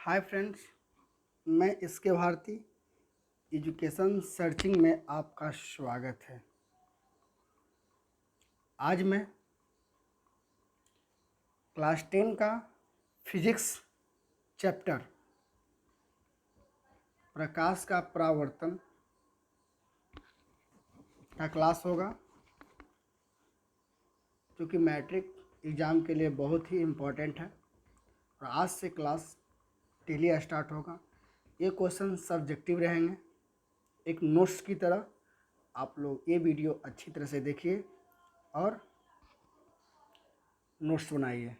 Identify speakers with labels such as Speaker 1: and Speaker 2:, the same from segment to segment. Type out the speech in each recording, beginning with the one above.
Speaker 1: Hi friends, मैं इसके Bharti education searching में आपका स्वागत है। आज मैं क्लास 10 का फिजिक्स चैप्टर प्रकाश का परावर्तन का क्लास होगा, जो कि मैट्रिक एग्ज़ाम के लिए बहुत ही इम्पोर्टेंट है। और आज से क्लास डेली स्टार्ट होगा। ये क्वेश्चन सब्जेक्टिव रहेंगे, एक नोट्स की तरह। आप लोग ये वीडियो अच्छी तरह से देखिए और नोट्स बनाइए।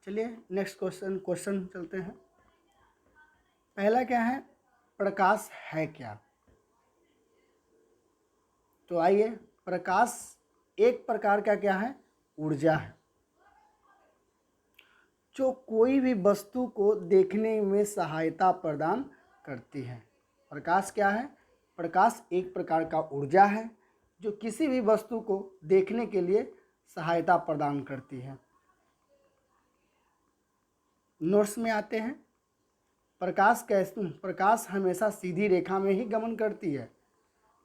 Speaker 1: चलिए नेक्स्ट क्वेश्चन चलते हैं। पहला क्या है, प्रकाश है क्या? तो आइए, प्रकाश एक प्रकार का क्या है, ऊर्जा है, जो कोई भी वस्तु को देखने में सहायता प्रदान करती है। प्रकाश क्या है? प्रकाश एक प्रकार का ऊर्जा है, जो किसी भी वस्तु को देखने के लिए सहायता प्रदान करती है। नोट्स में आते हैं। प्रकाश हमेशा सीधी रेखा में ही गमन करती है।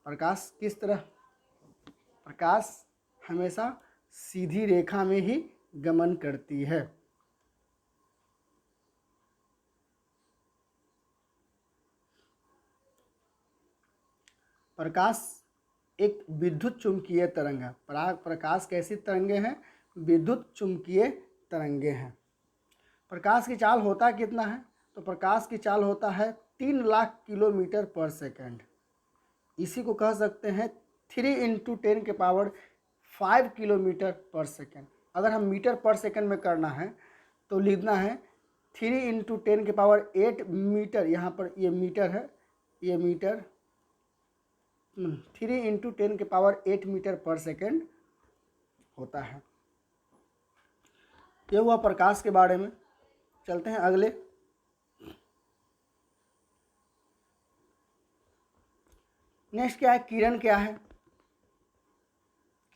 Speaker 1: प्रकाश किस तरह? प्रकाश हमेशा सीधी रेखा में ही गमन करती है। प्रकाश एक विद्युत चुंबकीय तरंग है। प्रकाश कैसी तरंगे हैं? विद्युत चुंबकीय तरंगे हैं। प्रकाश की चाल होता कितना है? तो प्रकाश की चाल होता है 3 लाख किलोमीटर पर सेकंड। इसी को कह सकते हैं 3 × 10⁵ किलोमीटर पर सेकंड। अगर हम मीटर पर सेकंड में करना है तो लिखना है 3 × 10⁸ मीटर। यहाँ पर ये मीटर है, ये मीटर 3 × 10⁸ मीटर पर सेकंड होता है। ये हुआ प्रकाश के बारे में। चलते हैं अगले। नेक्स्ट क्या है, किरण क्या है?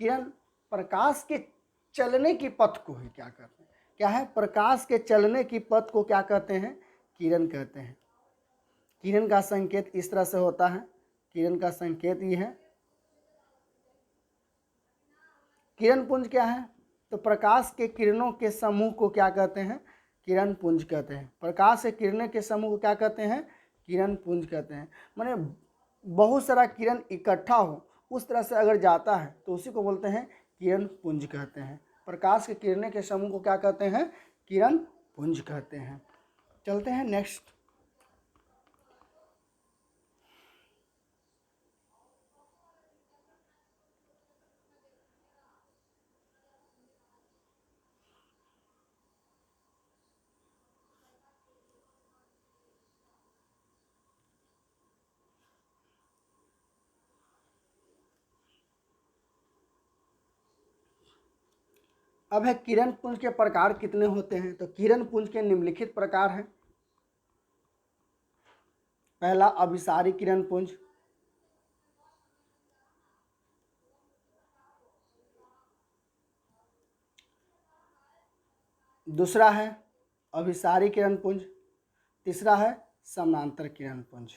Speaker 1: किरण प्रकाश के चलने की पथ को ही क्या कहते हैं? क्या है? प्रकाश के चलने की पथ को क्या कहते हैं? किरण कहते हैं। किरण का संकेत इस तरह से होता है। किरण का संकेत ये है। किरण पुंज क्या है? तो प्रकाश के किरणों के समूह को क्या कहते हैं? किरण पुंज कहते हैं। प्रकाश के किरणों के समूह को क्या कहते हैं? किरण पुंज कहते हैं। माने बहुत सारा किरण इकट्ठा हो उस तरह से अगर जाता है तो उसी को बोलते हैं किरण पुंज कहते हैं। प्रकाश के किरणों के समूह को क्या कहते हैं? किरण पुंज कहते हैं। चलते हैं नेक्स्ट। अब है किरण पुंज के प्रकार कितने होते हैं? तो किरण पुंज के निम्नलिखित प्रकार हैं। पहला, अभिसारी किरण पुंज। दूसरा है अभिसारी किरण पुंज। तीसरा है समानांतर किरण पुंज।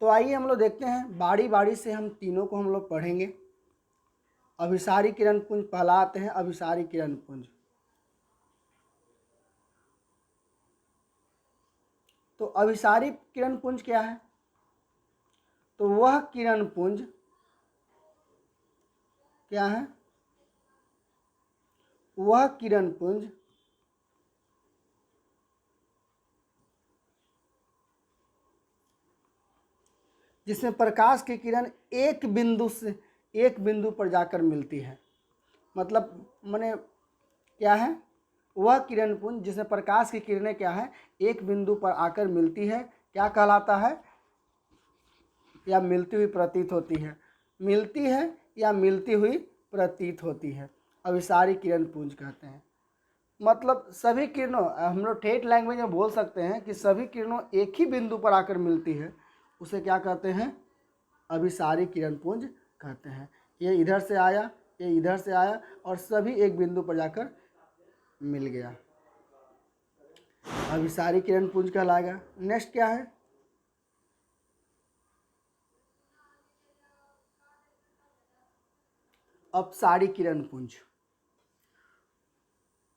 Speaker 1: तो आइए हम लोग देखते हैं, बारी बारी से हम तीनों को हम लोग पढ़ेंगे। अभिसारी किरण पुंज पहला आते हैं, अभिसारी किरण पुंज। तो अभिसारी किरण पुंज क्या है? तो वह किरण पुंज क्या है? वह किरण पुंज जिसमें प्रकाश की किरण एक बिंदु पर जाकर मिलती है। मतलब माने क्या है? वह किरण पुंज जिसमें प्रकाश की किरणें क्या है, एक बिंदु पर आकर मिलती है, क्या कहलाता है? या मिलती हुई प्रतीत होती है। मिलती है या मिलती हुई प्रतीत होती है, अभिसारी किरण पुंज कहते हैं। मतलब सभी किरणों, हम लोग ठेठ लैंग्वेज में बोल सकते हैं कि सभी किरणों एक ही बिंदु पर आकर मिलती है, उसे क्या कहते हैं? अभिसारी किरण पुंज कहते हैं। ये इधर से आया, ये इधर से आया और सभी एक बिंदु पर जाकर मिल गया। अभिसारी किरण पुंज कहलाएगा। नेक्स्ट क्या है? अपसारी किरण पुंज।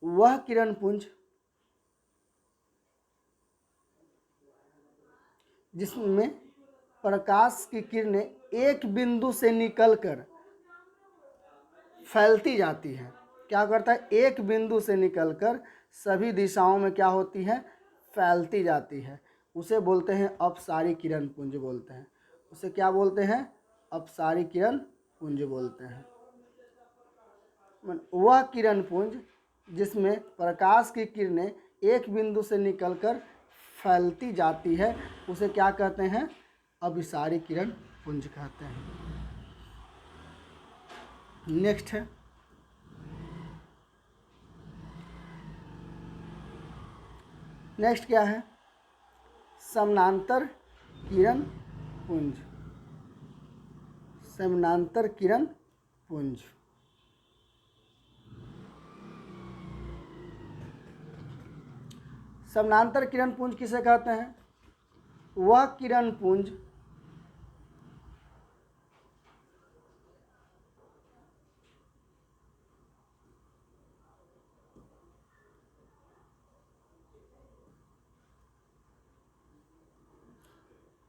Speaker 1: वह किरण पुंज जिसमें प्रकाश की किरणें एक बिंदु से निकलकर फैलती जाती है। क्या करता है? एक बिंदु से निकलकर सभी दिशाओं में क्या होती है? फैलती जाती है। उसे बोलते हैं अपसारी किरण पुंज बोलते हैं। उसे क्या बोलते हैं? अपसारी किरण पुंज बोलते हैं। वह किरण पुंज जिसमें प्रकाश की किरणें एक बिंदु से निकलकर फैलती जाती है उसे क्या कहते हैं? अभिसारी किरण पुंज कहते हैं। नेक्स्ट है नेक्स्ट क्या है? समानांतर किरण पुंज। समानांतर किरण पुंज। समानांतर किरण पुंज किसे कहते हैं? वह किरण पुंज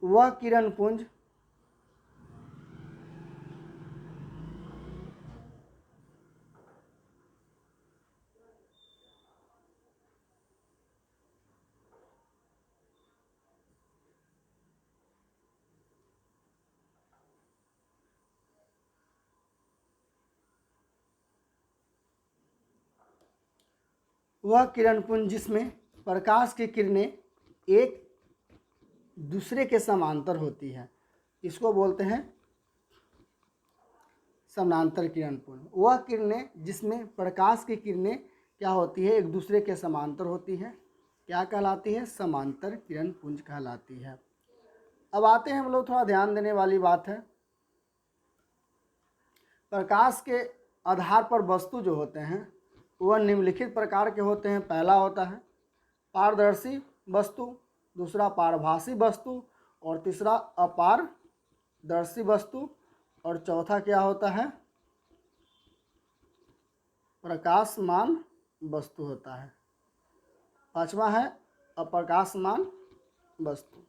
Speaker 1: वह किरण पुंज वह किरण पुंज जिसमें प्रकाश की किरणें एक दूसरे के समांतर होती है, इसको बोलते हैं समानांतर किरण पुंज। वह किरणें जिसमें प्रकाश की किरणें क्या होती है? एक दूसरे के समांतर होती है, क्या कहलाती है? समांतर किरण पुंज कहलाती है। अब आते हैं हम लोग, थोड़ा ध्यान देने वाली बात है, प्रकाश के आधार पर वस्तु जो होते हैं वह निम्नलिखित प्रकार के होते हैं। पहला होता है पारदर्शी वस्तु, दूसरा पारभासी वस्तु, और तीसरा अपारदर्शी वस्तु, और चौथा क्या होता है? प्रकाशमान वस्तु होता है। पांचवा है अप्रकाशमान वस्तु।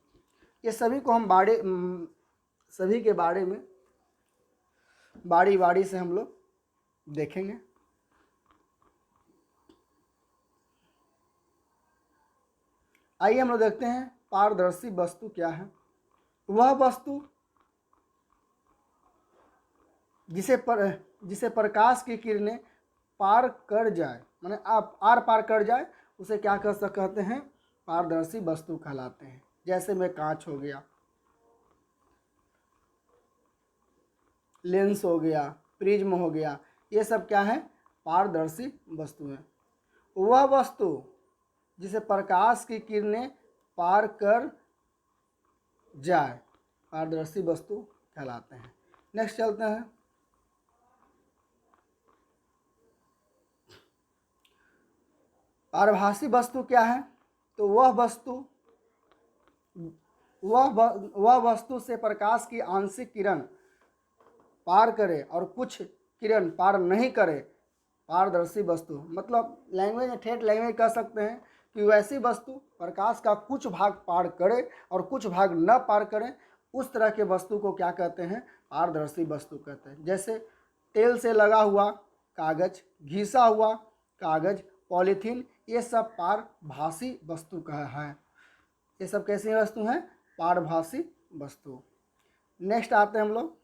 Speaker 1: ये सभी को हम सभी के बारे में बारी बारी से हम लोग देखेंगे। आइए हम लोग देखते हैं पारदर्शी वस्तु क्या है। वह वस्तु जिसे प्रकाश की किरणें पार कर जाए, माने आप आर पार कर जाए, उसे क्या कहते हैं? पारदर्शी वस्तु कहलाते हैं। जैसे में कांच हो गया, लेंस हो गया, प्रिज्म हो गया, ये सब क्या है? पारदर्शी वस्तु है। वह वस्तु जिसे प्रकाश की किरणें पार कर जाए पारदर्शी वस्तु कहलाते हैं। नेक्स्ट चलते हैं। पारभासी वस्तु क्या है? तो वह वस्तु से प्रकाश की आंशिक किरण पार करे और कुछ किरण पार नहीं करे, पारदर्शी वस्तु। मतलब लैंग्वेज में, ठेठ लैंग्वेज कह सकते हैं कि वैसी वस्तु प्रकाश का कुछ भाग पार करे और कुछ भाग न पार करे, उस तरह के वस्तु को क्या कहते हैं? पारदर्शी वस्तु कहते हैं। जैसे तेल से लगा हुआ कागज, घिसा हुआ कागज, पॉलीथीन, ये सब पारभासी वस्तु का है। ये सब कैसी वस्तु हैं? पारभासी वस्तु। नेक्स्ट आते हैं हम लोग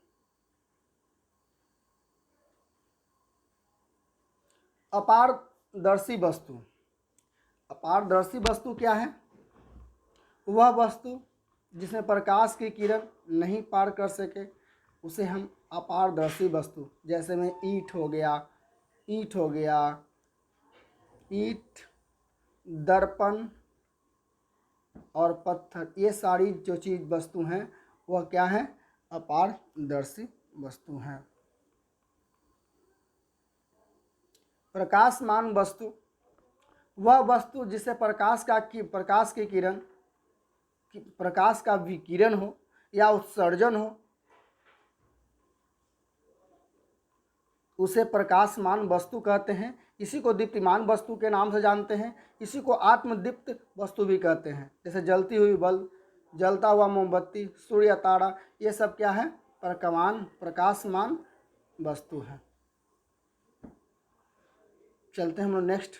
Speaker 1: अपारदर्शी वस्तु। अपारदर्शी वस्तु क्या है? वह वस्तु जिसमें प्रकाश की किरण नहीं पार कर सके उसे हम अपारदर्शी वस्तु, जैसे में ईंट हो गया, ईंट, दर्पण और पत्थर, ये सारी जो चीज़ वस्तु हैं वह क्या है? अपारदर्शी वस्तु हैं। प्रकाशमान वस्तु वह वस्तु जिससे प्रकाश का विकिरण हो या उत्सर्जन हो उसे प्रकाशमान वस्तु कहते हैं। इसी को दीप्तिमान वस्तु के नाम से जानते हैं। इसी को आत्मदीप्त वस्तु भी कहते हैं। जैसे जलती हुई बल्ब, जलता हुआ मोमबत्ती, सूर्य या तारा, ये सब क्या है? प्रकाशमान वस्तु है। चलते हैं हम लोग नेक्स्ट।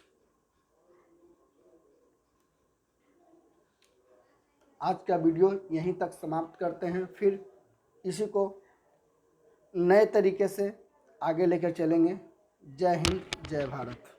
Speaker 1: आज का वीडियो यहीं तक समाप्त करते हैं, फिर इसी को नए तरीके से आगे लेकर चलेंगे। जय हिंद, जय भारत।